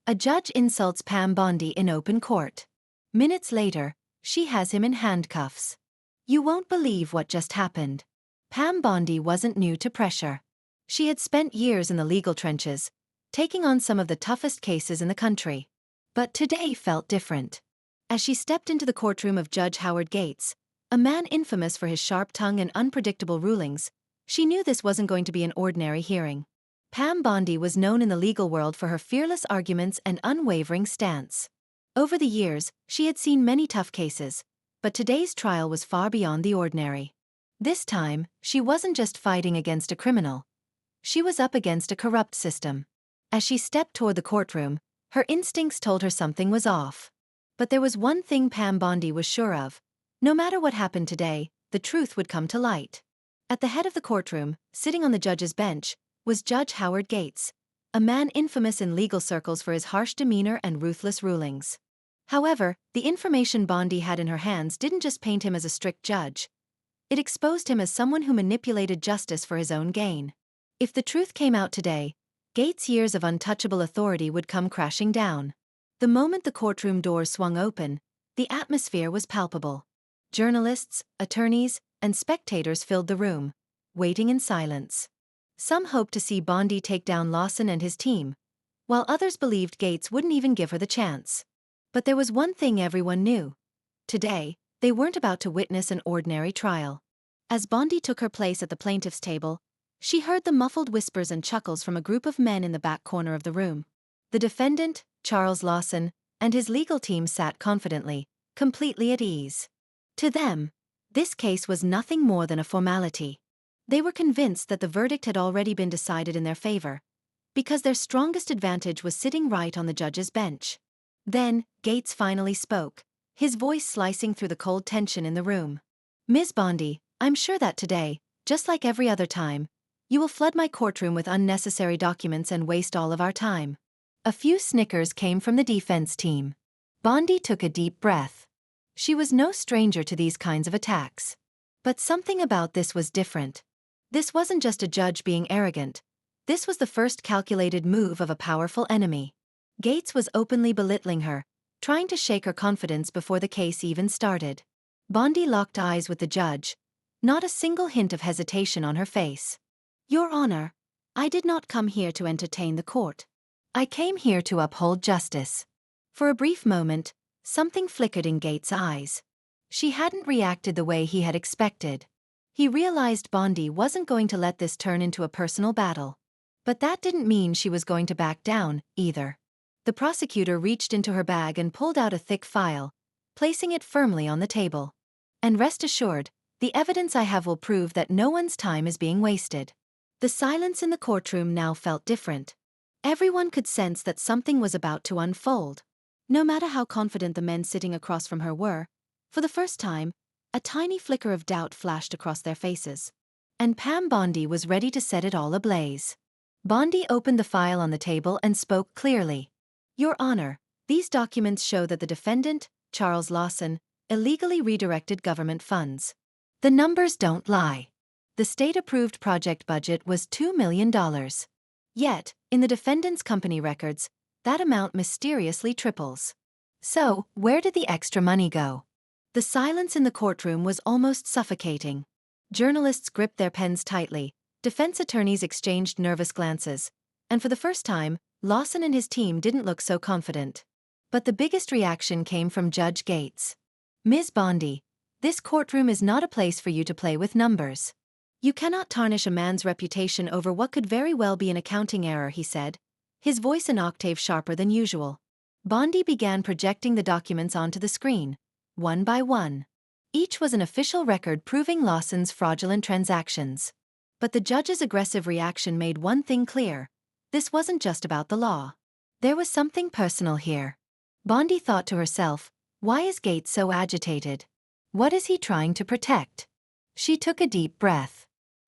A judge insults Pam Bondi in open court. Minutes later, she has him in handcuffs. You won't believe what just happened. Pam Bondi wasn't new to pressure. She had spent years in the legal trenches, taking on some of the toughest cases in the country. But today felt different. As she stepped into the courtroom of Judge Howard Gates, a man infamous for his sharp tongue and unpredictable rulings, she knew this wasn't going to be an ordinary hearing. Pam Bondi was known in the legal world for her fearless arguments and unwavering stance. Over the years, she had seen many tough cases, but today's trial was far beyond the ordinary. This time, she wasn't just fighting against a criminal. She was up against a corrupt system. As she stepped toward the courtroom, her instincts told her something was off. But there was one thing Pam Bondi was sure of. No matter what happened today, the truth would come to light. At the head of the courtroom, sitting on the judge's bench, was Judge Howard Gates, a man infamous in legal circles for his harsh demeanor and ruthless rulings. However, the information Bondi had in her hands didn't just paint him as a strict judge. It exposed him as someone who manipulated justice for his own gain. If the truth came out today, Gates' years of untouchable authority would come crashing down. The moment the courtroom doors swung open, the atmosphere was palpable. Journalists, attorneys, and spectators filled the room, waiting in silence. Some hoped to see Bondi take down Lawson and his team, while others believed Gates wouldn't even give her the chance. But there was one thing everyone knew. Today, they weren't about to witness an ordinary trial. As Bondi took her place at the plaintiff's table, she heard the muffled whispers and chuckles from a group of men in the back corner of the room. The defendant, Charles Lawson, and his legal team sat confidently, completely at ease. To them, this case was nothing more than a formality. They were convinced that the verdict had already been decided in their favor, because their strongest advantage was sitting right on the judge's bench. Then, Gates finally spoke, his voice slicing through the cold tension in the room. Ms. Bondi, I'm sure that today, just like every other time, you will flood my courtroom with unnecessary documents and waste all of our time. A few snickers came from the defense team. Bondi took a deep breath. She was no stranger to these kinds of attacks. But something about this was different. This wasn't just a judge being arrogant. This was the first calculated move of a powerful enemy. Gates was openly belittling her, trying to shake her confidence before the case even started. Bondi locked eyes with the judge, not a single hint of hesitation on her face. Your Honor, I did not come here to entertain the court. I came here to uphold justice. For a brief moment, something flickered in Gates' eyes. She hadn't reacted the way he had expected. He realized Bondi wasn't going to let this turn into a personal battle. But that didn't mean she was going to back down, either. The prosecutor reached into her bag and pulled out a thick file, placing it firmly on the table. And rest assured, the evidence I have will prove that no one's time is being wasted. The silence in the courtroom now felt different. Everyone could sense that something was about to unfold. No matter how confident the men sitting across from her were, for the first time, a tiny flicker of doubt flashed across their faces. And Pam Bondi was ready to set it all ablaze. Bondi opened the file on the table and spoke clearly. Your Honor, these documents show that the defendant, Charles Lawson, illegally redirected government funds. The numbers don't lie. The state-approved project budget was $2 million. Yet, in the defendant's company records, that amount mysteriously triples. So, where did the extra money go? The silence in the courtroom was almost suffocating. Journalists gripped their pens tightly, defense attorneys exchanged nervous glances, and for the first time, Lawson and his team didn't look so confident. But the biggest reaction came from Judge Gates. Ms. Bondi, this courtroom is not a place for you to play with numbers. You cannot tarnish a man's reputation over what could very well be an accounting error, he said, his voice an octave sharper than usual. Bondi began projecting the documents onto the screen, one by one. Each was an official record proving Lawson's fraudulent transactions. But the judge's aggressive reaction made one thing clear. This wasn't just about the law. There was something personal here. Bondi thought to herself, why is Gates so agitated? What is he trying to protect? She took a deep breath.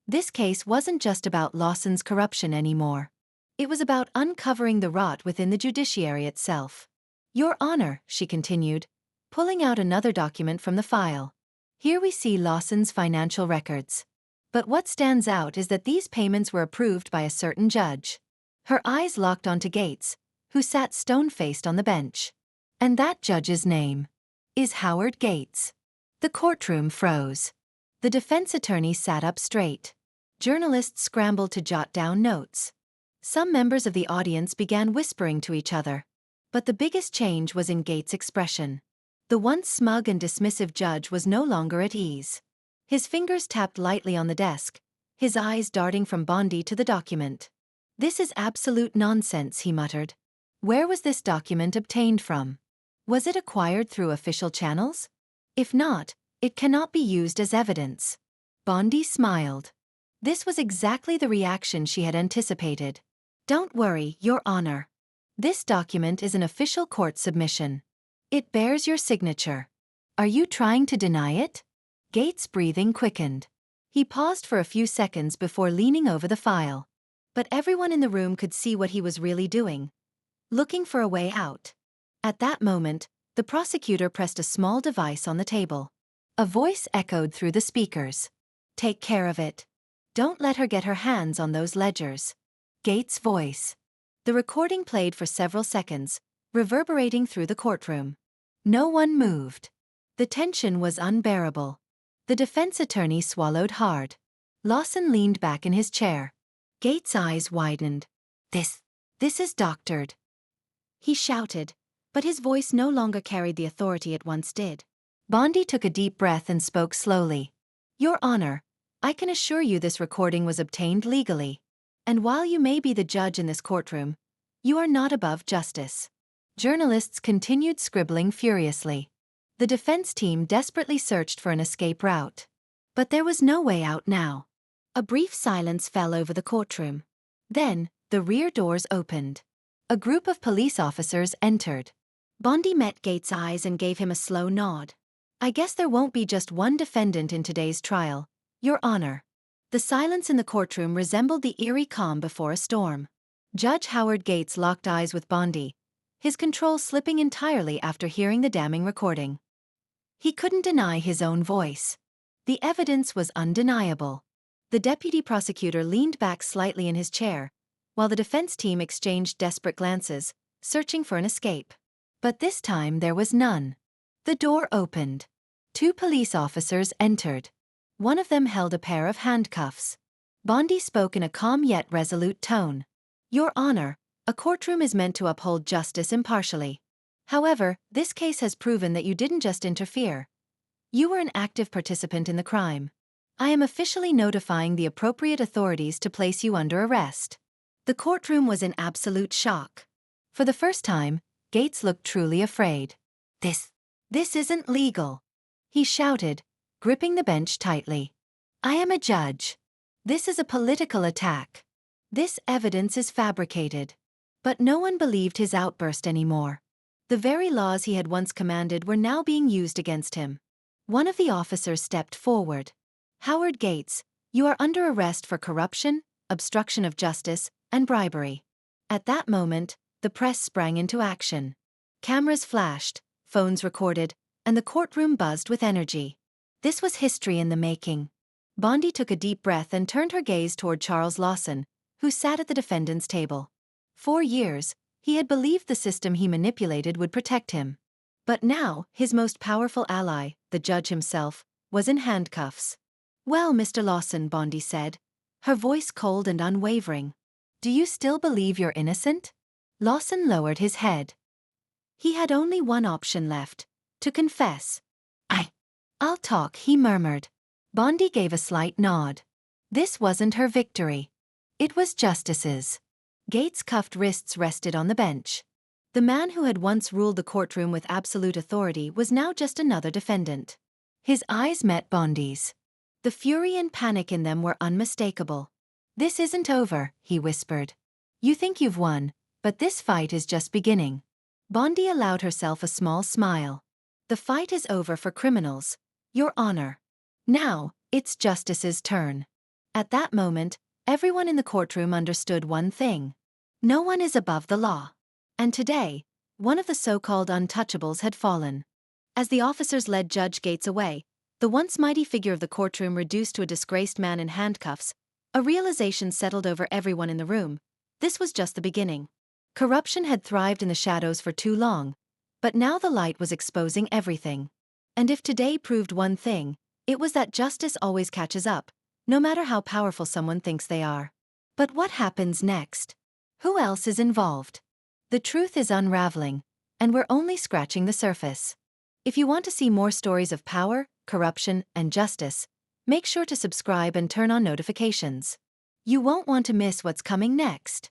This case wasn't just about Lawson's corruption anymore. It was about uncovering the rot within the judiciary itself. Your Honor, she continued, pulling out another document from the file. Here we see Lawson's financial records. But what stands out is that these payments were approved by a certain judge. Her eyes locked onto Gates, who sat stone-faced on the bench. And that judge's name is Howard Gates. The courtroom froze. The defense attorney sat up straight. Journalists scrambled to jot down notes. Some members of the audience began whispering to each other. But the biggest change was in Gates' expression. The once smug and dismissive judge was no longer at ease. His fingers tapped lightly on the desk, his eyes darting from Bondi to the document. "This is absolute nonsense," he muttered. "Where was this document obtained from? Was it acquired through official channels? If not, it cannot be used as evidence." Bondi smiled. This was exactly the reaction she had anticipated. "Don't worry, Your Honor. This document is an official court submission. It bears your signature. Are you trying to deny it?" Gates' breathing quickened. He paused for a few seconds before leaning over the file. But everyone in the room could see what he was really doing. Looking for a way out. At that moment, the prosecutor pressed a small device on the table. A voice echoed through the speakers. "Take care of it. Don't let her get her hands on those ledgers." Gates' voice. The recording played for several seconds, reverberating through the courtroom. No one moved. The tension was unbearable. The defense attorney swallowed hard. Lawson leaned back in his chair. Gates' eyes widened. This is doctored," he shouted, but his voice no longer carried the authority it once did. Bondi took a deep breath and spoke slowly. "Your Honor, I can assure you this recording was obtained legally. And while you may be the judge in this courtroom, you are not above justice." Journalists continued scribbling furiously. The defense team desperately searched for an escape route. But there was no way out now. A brief silence fell over the courtroom. Then, the rear doors opened. A group of police officers entered. Bondi met Gates' eyes and gave him a slow nod. "I guess there won't be just one defendant in today's trial, Your Honor." The silence in the courtroom resembled the eerie calm before a storm. Judge Howard Gates locked eyes with Bondi, his control slipping entirely after hearing the damning recording. He couldn't deny his own voice. The evidence was undeniable. The deputy prosecutor leaned back slightly in his chair, while the defense team exchanged desperate glances, searching for an escape. But this time there was none. The door opened. 2 police officers entered. One of them held a pair of handcuffs. Bondi spoke in a calm yet resolute tone. "Your Honor, a courtroom is meant to uphold justice impartially. However, this case has proven that you didn't just interfere. You were an active participant in the crime. I am officially notifying the appropriate authorities to place you under arrest." The courtroom was in absolute shock. For the first time, Gates looked truly afraid. This isn't legal," he shouted, gripping the bench tightly. "I am a judge. This is a political attack. This evidence is fabricated." But no one believed his outburst anymore. The very laws he had once commanded were now being used against him. One of the officers stepped forward. "Howard Gates, you are under arrest for corruption, obstruction of justice, and bribery." At that moment, the press sprang into action. Cameras flashed, phones recorded, and the courtroom buzzed with energy. This was history in the making. Bondi took a deep breath and turned her gaze toward Charles Lawson, who sat at the defendant's table. For years, he had believed the system he manipulated would protect him. But now, his most powerful ally, the judge himself, was in handcuffs. "Well, Mr. Lawson," Bondi said, her voice cold and unwavering. "Do you still believe you're innocent?" Lawson lowered his head. He had only one option left: to confess. I'll talk," he murmured. Bondi gave a slight nod. This wasn't her victory. It was justice's. Gates' cuffed wrists rested on the bench. The man who had once ruled the courtroom with absolute authority was now just another defendant. His eyes met Bondi's. The fury and panic in them were unmistakable. "This isn't over," he whispered. "You think you've won, but this fight is just beginning." Bondi allowed herself a small smile. "The fight is over for criminals, Your Honor. Now, it's justice's turn." At that moment, everyone in the courtroom understood one thing. No one is above the law. And today, one of the so-called untouchables had fallen. As the officers led Judge Gates away, the once mighty figure of the courtroom reduced to a disgraced man in handcuffs, a realization settled over everyone in the room. This was just the beginning. Corruption had thrived in the shadows for too long, but now the light was exposing everything. And if today proved one thing, it was that justice always catches up, no matter how powerful someone thinks they are. But what happens next? Who else is involved? The truth is unraveling, and we're only scratching the surface. If you want to see more stories of power, corruption, and justice, make sure to subscribe and turn on notifications. You won't want to miss what's coming next.